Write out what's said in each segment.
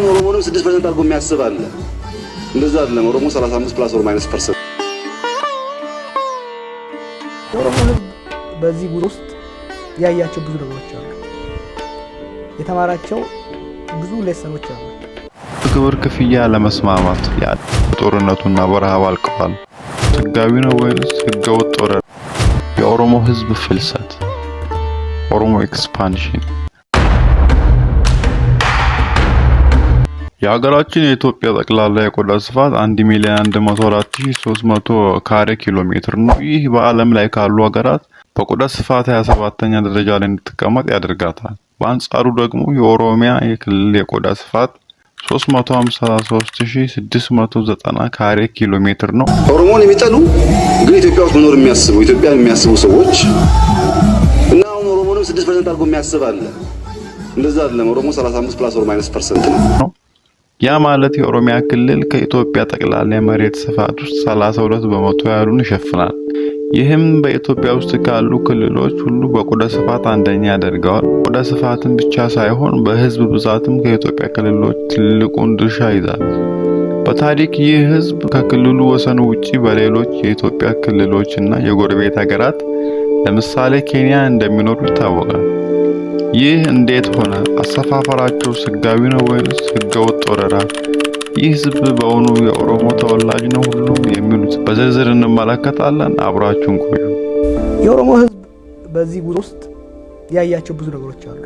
አሁን ኦሮሞንም 6% አድርጎ የሚያስብ አለ። እንደዛ አይደለም። ኦሮሞ 35+/- ኦሮሞ ህዝብ በዚህ ጉድ ውስጥ ያያቸው ብዙ ነገሮች አሉ። የተማራቸው ብዙ ሌሰኖች አሉ። ግብር ክፍያ ለመስማማት ጦርነቱና በረሃብ አልቀዋል። ህጋዊ ነው ወይስ ህገወጥ ወረራ? የኦሮሞ ህዝብ ፍልሰት፣ ኦሮሞ ኤክስፓንሽን። የሀገራችን የኢትዮጵያ ጠቅላላ የቆዳ ስፋት 1,104,300 ካሬ ኪሎ ሜትር ነው። ይህ በዓለም ላይ ካሉ ሀገራት በቆዳ ስፋት 27ኛ ደረጃ ላይ እንድትቀመጥ ያደርጋታል። በአንጻሩ ደግሞ የኦሮሚያ የክልል የቆዳ ስፋት 353,690 ካሬ ኪሎ ሜትር ነው። ኦሮሞን የሚጠሉ ግን ኢትዮጵያ ውስጥ መኖር የሚያስቡ ኢትዮጵያን የሚያስቡ ሰዎች እና አሁን ኦሮሞንም 6% አድርጎ የሚያስብ አለ። እንደዛ አይደለም። ኦሮሞ 35+/- ነው። ያ ማለት የኦሮሚያ ክልል ከኢትዮጵያ ጠቅላላ የመሬት ስፋት ውስጥ 32 በመቶ ያህሉን ይሸፍናል። ይህም በኢትዮጵያ ውስጥ ካሉ ክልሎች ሁሉ በቆዳ ስፋት አንደኛ ያደርገዋል። ቆዳ ስፋትን ብቻ ሳይሆን በህዝብ ብዛትም ከኢትዮጵያ ክልሎች ትልቁን ድርሻ ይዛል። በታሪክ ይህ ህዝብ ከክልሉ ወሰን ውጪ በሌሎች የኢትዮጵያ ክልሎችና የጎረቤት ሀገራት ለምሳሌ ኬንያ እንደሚኖሩ ይታወቃል። ይህ እንዴት ሆነ? አሰፋፈራቸው ህጋዊ ነው ወይስ ህገወጥ ወረራ? ይህ ህዝብ በእውኑ የኦሮሞ ተወላጅ ነው? ሁሉም የሚሉት በዝርዝር እንመለከታለን። አብራችሁን ቆዩ። የኦሮሞ ህዝብ በዚህ ጉድ ውስጥ ያያቸው ብዙ ነገሮች አሉ።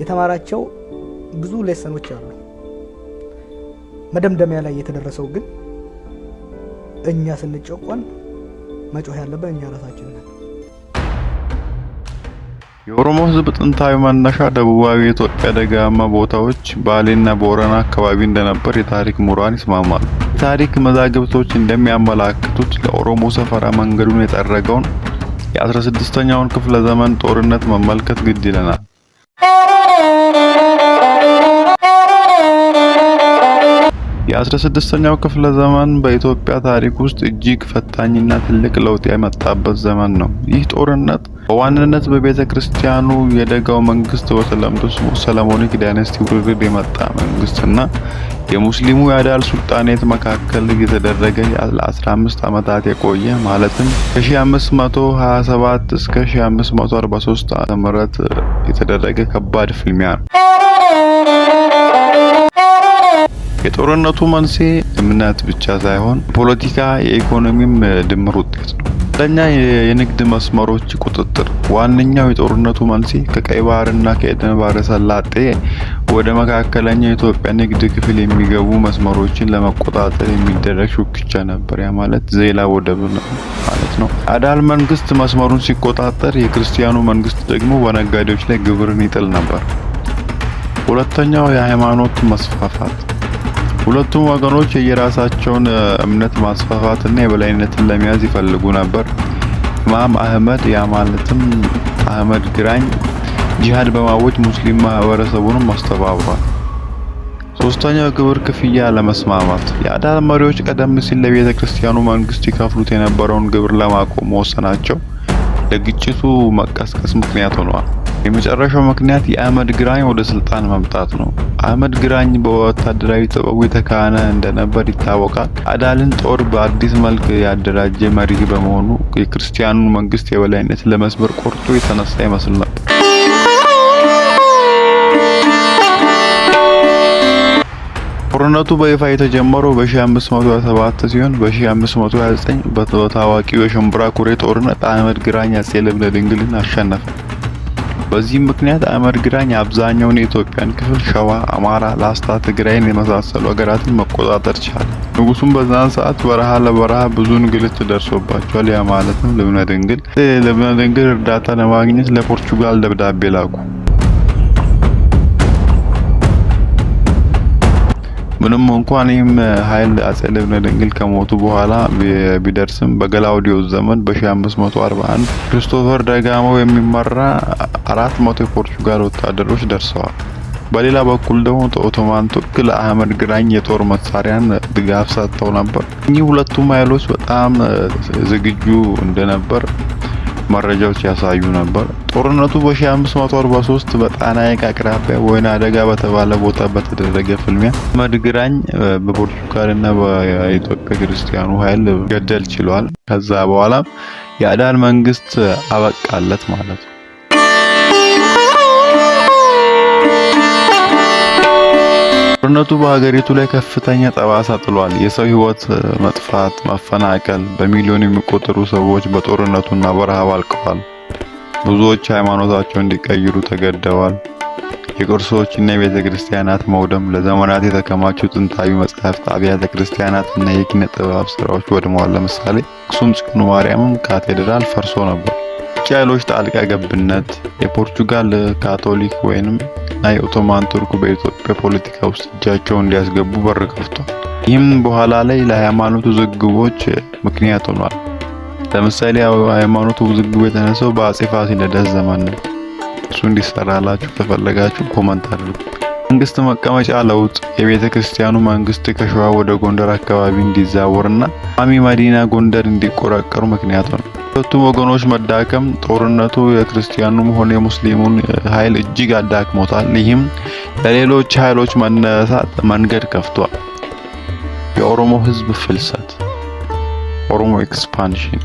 የተማራቸው ብዙ ሌሰኖች አሉ። መደምደሚያ ላይ የተደረሰው ግን እኛ ስንጨቆን መጮህ ያለብን እኛ ራሳችን ነን። የኦሮሞ ህዝብ ጥንታዊ መነሻ ደቡባዊ የኢትዮጵያ ደጋማ ቦታዎች ባሌና ቦረና አካባቢ እንደነበር የታሪክ ምሁራን ይስማማሉ። የታሪክ መዛግብቶች እንደሚያመላክቱት ለኦሮሞ ሰፈራ መንገዱን የጠረገውን የ16ኛውን ክፍለ ዘመን ጦርነት መመልከት ግድ ይለናል። የ16ኛው ክፍለ ዘመን በኢትዮጵያ ታሪክ ውስጥ እጅግ ፈታኝና ትልቅ ለውጥ ያመጣበት ዘመን ነው። ይህ ጦርነት በዋናነት በቤተ ክርስቲያኑ የደጋው መንግስት በተለምዶ ስሙ ሰለሞኒክ ዳይናስቲ ውርርድ የመጣ መንግስትና የሙስሊሙ የአዳል ሱልጣኔት መካከል የተደረገ ለ15 ዓመታት የቆየ ማለትም ከ1527 እስከ 1543 ዓ.ም የተደረገ ከባድ ፍልሚያ ነው። የጦርነቱ መንስኤ እምነት ብቻ ሳይሆን ፖለቲካ፣ የኢኮኖሚም ድምር ውጤት ነው። አንደኛ የንግድ መስመሮች ቁጥጥር። ዋነኛው የጦርነቱ መንስኤ ከቀይ ባህርና ከኤደን ባህረ ሰላጤ ወደ መካከለኛው የኢትዮጵያ ንግድ ክፍል የሚገቡ መስመሮችን ለመቆጣጠር የሚደረግ ሹክቻ ነበር። ያ ማለት ዜላ ወደብ ማለት ነው። አዳል መንግስት መስመሩን ሲቆጣጠር፣ የክርስቲያኑ መንግስት ደግሞ በነጋዴዎች ላይ ግብርን ይጥል ነበር። ሁለተኛው የሃይማኖት መስፋፋት። ሁለቱም ወገኖች የየራሳቸውን እምነት ማስፋፋትና የበላይነትን ለመያዝ ይፈልጉ ነበር። ኢማም አህመድ ያ ማለትም አህመድ ግራኝ ጂሃድ በማወጅ ሙስሊም ማህበረሰቡን ማስተባብሯል። ሶስተኛው ግብር ክፍያ ለመስማማት። የአዳል መሪዎች ቀደም ሲል ለቤተ ክርስቲያኑ መንግስት ይከፍሉት የነበረውን ግብር ለማቆም መወሰናቸው ለግጭቱ መቀስቀስ ምክንያት ሆኗል። የመጨረሻው ምክንያት የአህመድ ግራኝ ወደ ስልጣን መምጣት ነው። አህመድ ግራኝ በወታደራዊ ጥበቡ የተካነ እንደነበር ይታወቃል። አዳልን ጦር በአዲስ መልክ ያደራጀ መሪ በመሆኑ የክርስቲያኑ መንግስት የበላይነት ለመስበር ቆርጦ የተነሳ ይመስል ነበር። ጦርነቱ በይፋ የተጀመረው በ1527 ሲሆን በ1529 በታዋቂው የሽምብራ ኩሬ ጦርነት አህመድ ግራኝ አጼ ልብነ ድንግልን አሸነፈ። በዚህም ምክንያት አህመድ ግራኝ አብዛኛውን የኢትዮጵያን ክፍል ሸዋ፣ አማራ፣ ላስታ፣ ትግራይን የመሳሰሉ ሀገራትን መቆጣጠር ቻለ። ንጉሱም በዛን ሰዓት በረሃ ለበረሃ ብዙ እንግልት ደርሶባቸዋል። ያ ማለትም ልብነ ድንግል እርዳታ ለማግኘት ለፖርቹጋል ደብዳቤ ላኩ። ምንም እንኳን ይህም ኃይል አጼ ልብነ ድንግል ከሞቱ በኋላ ቢደርስም በገላውዲዮስ ዘመን በ1541 ክሪስቶፈር ደጋሞ የሚመራ 400 የፖርቹጋል ወታደሮች ደርሰዋል። በሌላ በኩል ደግሞ ኦቶማን ቱርክ ለአህመድ ግራኝ የጦር መሳሪያን ድጋፍ ሰጥተው ነበር። እኚህ ሁለቱም ኃይሎች በጣም ዝግጁ እንደነበር መረጃዎች ያሳዩ ነበር። ጦርነቱ በ1543 በጣና ሐይቅ አቅራቢያ ወይና አደጋ በተባለ ቦታ በተደረገ ፍልሚያ አህመድ ግራኝ በፖርቱጋልና በኢትዮጵያ ክርስቲያኑ ኃይል ገደል ችሏል። ከዛ በኋላ የአዳል መንግስት አበቃለት ማለት ነው። ጦርነቱ በሀገሪቱ ላይ ከፍተኛ ጠባሳ ጥሏል። የሰው ህይወት መጥፋት፣ መፈናቀል፣ በሚሊዮን የሚቆጠሩ ሰዎች በጦርነቱና በረሃብ አልቀዋል። ብዙዎች ሃይማኖታቸውን እንዲቀይሩ ተገደዋል። የቅርሶችና የቤተ ክርስቲያናት መውደም፣ ለዘመናት የተከማቹ ጥንታዊ መጻሕፍት፣ አብያተ ክርስቲያናትና የኪነ ጥበብ ስራዎች ወድመዋል። ለምሳሌ አክሱም ጽዮን ማርያም ካቴድራል ፈርሶ ነበር። ኃይሎች ጣልቃ ገብነት፣ የፖርቱጋል ካቶሊክ ወይንም የኦቶማን ቱርክ በኢትዮጵያ ፖለቲካ ውስጥ እጃቸውን እንዲያስገቡ በር ከፍቷል። ይህም በኋላ ላይ ለሃይማኖት ውዝግቦች ምክንያት ሆኗል። ለምሳሌ ሃይማኖት ውዝግቡ የተነሳው በአጼ ፋሲለደስ ዘመን ነው። እሱ እንዲሰራላችሁ ከፈለጋችሁ ኮመንት አድርጉ። መንግስት መቀመጫ ለውጥ፣ የቤተ ክርስቲያኑ መንግስት ከሸዋ ወደ ጎንደር አካባቢ እንዲዛወርና ቋሚ መዲና ጎንደር እንዲቆረቀሩ ምክንያት ሆነ። ሁለቱም ወገኖች መዳከም ጦርነቱ የክርስቲያኑም ሆነ የሙስሊሙን ኃይል እጅግ አዳክሞታል። ይህም ለሌሎች ኃይሎች መነሳት መንገድ ከፍቷል። የኦሮሞ ህዝብ ፍልሰት፣ ኦሮሞ ኤክስፓንሽን።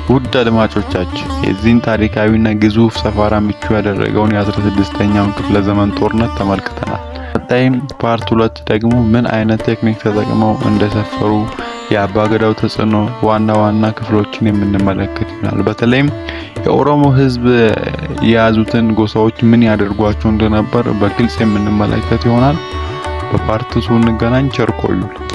ውድ አድማጮቻችን የዚህን ታሪካዊና ግዙፍ ሰፈራ ምቹ ያደረገውን የ16ኛውን ክፍለ ዘመን ጦርነት ተመልክተናል። ቀጣይም ፓርት 2 ደግሞ ምን አይነት ቴክኒክ ተጠቅመው እንደሰፈሩ የአባገዳው ተጽዕኖ ዋና ክፍሎችን የምንመለከት ይሆናል። በተለይም የኦሮሞ ህዝብ የያዙትን ጎሳዎች ምን ያደርጓቸው እንደነበር በግልጽ የምንመለከት ይሆናል። በፓርት 2 እንገናኝ። ቸር ቆዩልን።